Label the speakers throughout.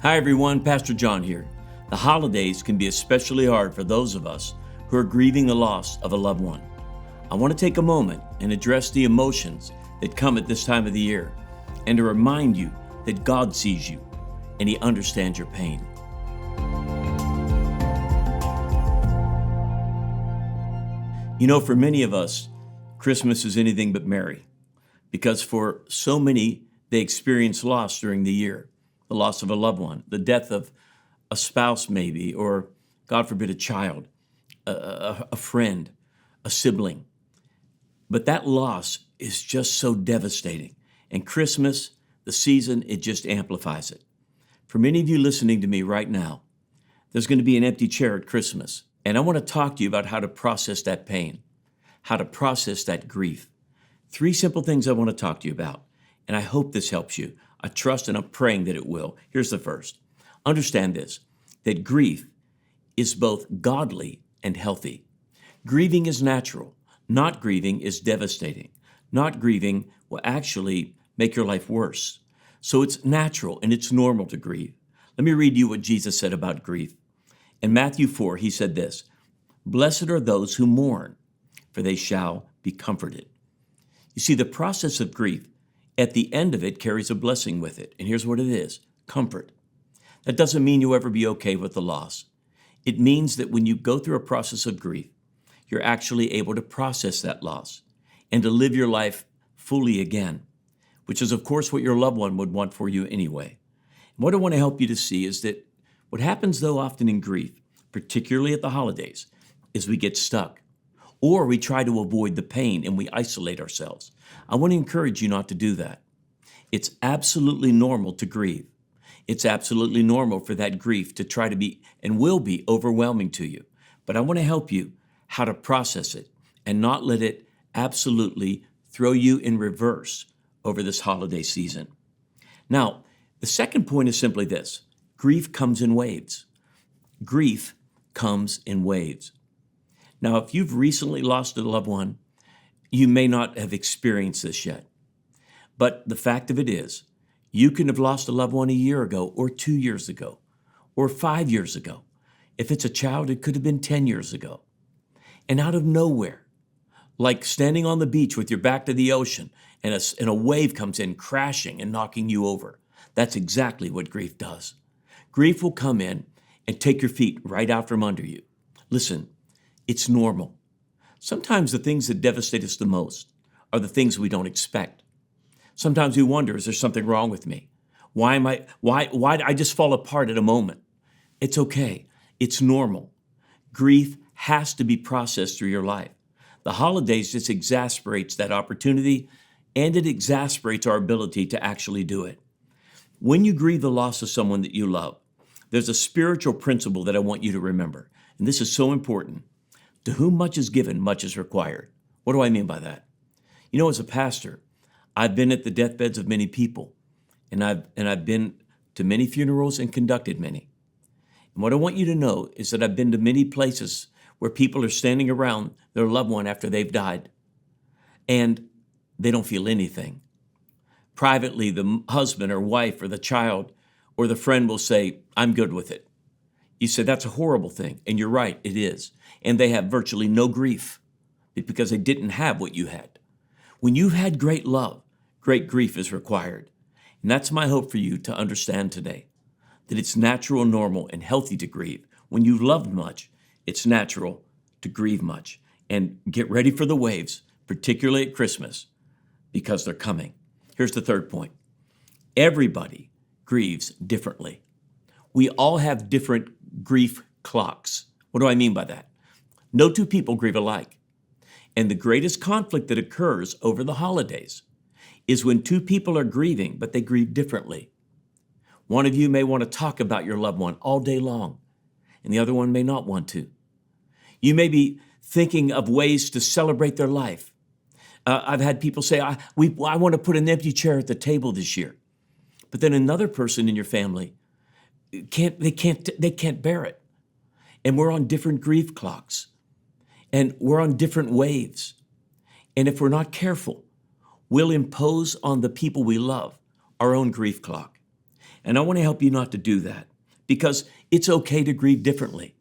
Speaker 1: Hi everyone, Pastor John here. The holidays can be especially hard for those of us who are grieving the loss of a loved one. I want to take a moment and address the emotions that come at this time of the year and to remind you that God sees you and He understands your pain. You know, for many of us, Christmas is anything but merry because for so many, they experience loss during the year. The loss of a loved one, the death of a spouse maybe, or God forbid, a child, a friend, a sibling. But that loss is just so devastating. And Christmas, the season, it just amplifies it. For many of you listening to me right now, there's going to be an empty chair at Christmas. And I want to talk to you about how to process that pain, how to process that grief. 3 simple things I want to talk to you about. And I hope this helps you. I trust and I'm praying that it will. Here's the first. Understand this, that grief is both godly and healthy. Grieving is natural. Not grieving is devastating. Not grieving will actually make your life worse. So it's natural and it's normal to grieve. Let me read you what Jesus said about grief. In Matthew 4, he said this, "Blessed are those who mourn, for they shall be comforted." You see, the process of grief, at the end of it, carries a blessing with it. And here's what it is, comfort. That doesn't mean you'll ever be okay with the loss. It means that when you go through a process of grief, you're actually able to process that loss and to live your life fully again, which is, of course, what your loved one would want for you anyway. And what I want to help you to see is that what happens, though, often in grief, particularly at the holidays, is we get stuck. Or we try to avoid the pain and we isolate ourselves. I want to encourage you not to do that. It's absolutely normal to grieve. It's absolutely normal for that grief to try to be and will be overwhelming to you. But I want to help you how to process it and not let it absolutely throw you in reverse over this holiday season. Now, the second point is simply this. Grief comes in waves. Grief comes in waves. Now, if you've recently lost a loved one, you may not have experienced this yet. But the fact of it is, you can have lost a loved one a year ago, or 2 years ago, or 5 years ago. If it's a child, it could have been 10 years ago. And out of nowhere, like standing on the beach with your back to the ocean, and a wave comes in crashing and knocking you over. That's exactly what grief does. Grief will come in and take your feet right out from under you. Listen, it's normal. Sometimes the things that devastate us the most are the things we don't expect. Sometimes we wonder, is there something wrong with me? Why did I just fall apart at a moment? It's okay. It's normal. Grief has to be processed through your life. The holidays just exasperates that opportunity, and it exasperates our ability to actually do it. When you grieve the loss of someone that you love, there's a spiritual principle that I want you to remember, and this is so important. To whom much is given, much is required. What do I mean by that? You know, as a pastor, I've been at the deathbeds of many people, and I've been to many funerals and conducted many. And what I want you to know is that I've been to many places where people are standing around their loved one after they've died, and they don't feel anything. Privately, the husband or wife or the child or the friend will say, "I'm good with it." You say, that's a horrible thing. And you're right, it is. And they have virtually no grief because they didn't have what you had. When you've had great love, great grief is required. And that's my hope for you to understand today, that it's natural, normal, and healthy to grieve. When you've loved much, it's natural to grieve much. And get ready for the waves, particularly at Christmas, because they're coming. Here's the third point. Everybody grieves differently. We all have different grief clocks. What do I mean by that? No 2 people grieve alike. And the greatest conflict that occurs over the holidays is when 2 people are grieving, but they grieve differently. One of you may want to talk about your loved one all day long, and the other one may not want to. You may be thinking of ways to celebrate their life. I've had people say, I want to put an empty chair at the table this year. But then another person in your family they can't bear it. And we're on different grief clocks. And we're on different waves. And if we're not careful, we'll impose on the people we love our own grief clock. And I want to help you not to do that because it's okay to grieve differently.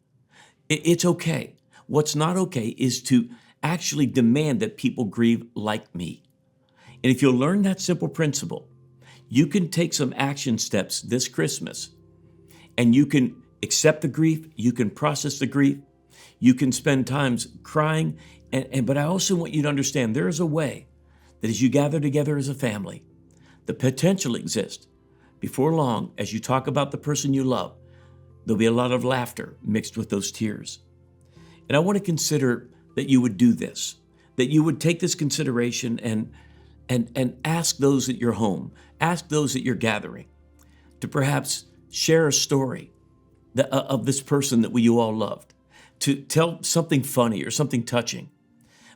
Speaker 1: It's okay. What's not okay is to actually demand that people grieve like me. And if you'll learn that simple principle, you can take some action steps this Christmas and you can accept the grief, you can process the grief, you can spend times crying. But I also want you to understand there is a way that as you gather together as a family, the potential exists. Before long, as you talk about the person you love, there'll be a lot of laughter mixed with those tears. And I want to consider that you would do this, that you would take this consideration and ask those at your home, ask those at your gathering to perhaps share a story of this person that you all loved, to tell something funny or something touching.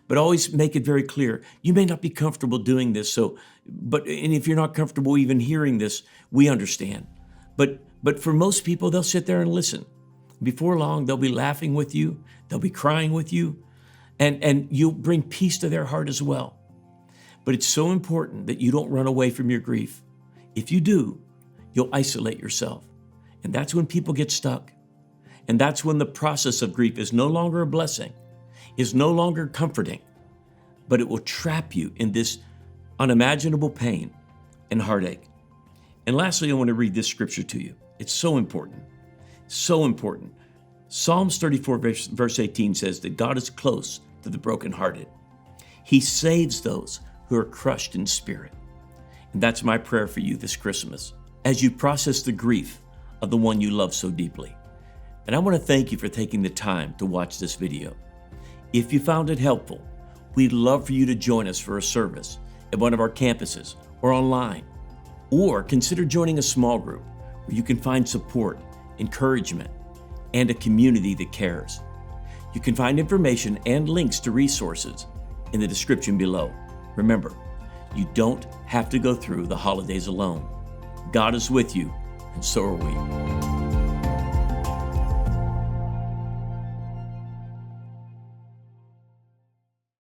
Speaker 1: But always make it very clear, you may not be comfortable doing this, and if you're not comfortable even hearing this, we understand. But for most people, they'll sit there and listen. Before long, they'll be laughing with you, they'll be crying with you, and you'll bring peace to their heart as well. But it's so important that you don't run away from your grief. If you do, you'll isolate yourself. And that's when people get stuck. And that's when the process of grief is no longer a blessing, is no longer comforting, but it will trap you in this unimaginable pain and heartache. And lastly, I want to read this scripture to you. It's so important, so important. Psalms 34 verse 18 says that God is close to the brokenhearted. He saves those who are crushed in spirit. And that's my prayer for you this Christmas, as you process the grief of the one you love so deeply. And I want to thank you for taking the time to watch this video. If you found it helpful, we'd love for you to join us for a service at one of our campuses or online, or consider joining a small group where you can find support, encouragement, and a community that cares. You can find information and links to resources in the description below. Remember, you don't have to go through the holidays alone. God is with you, and so are we.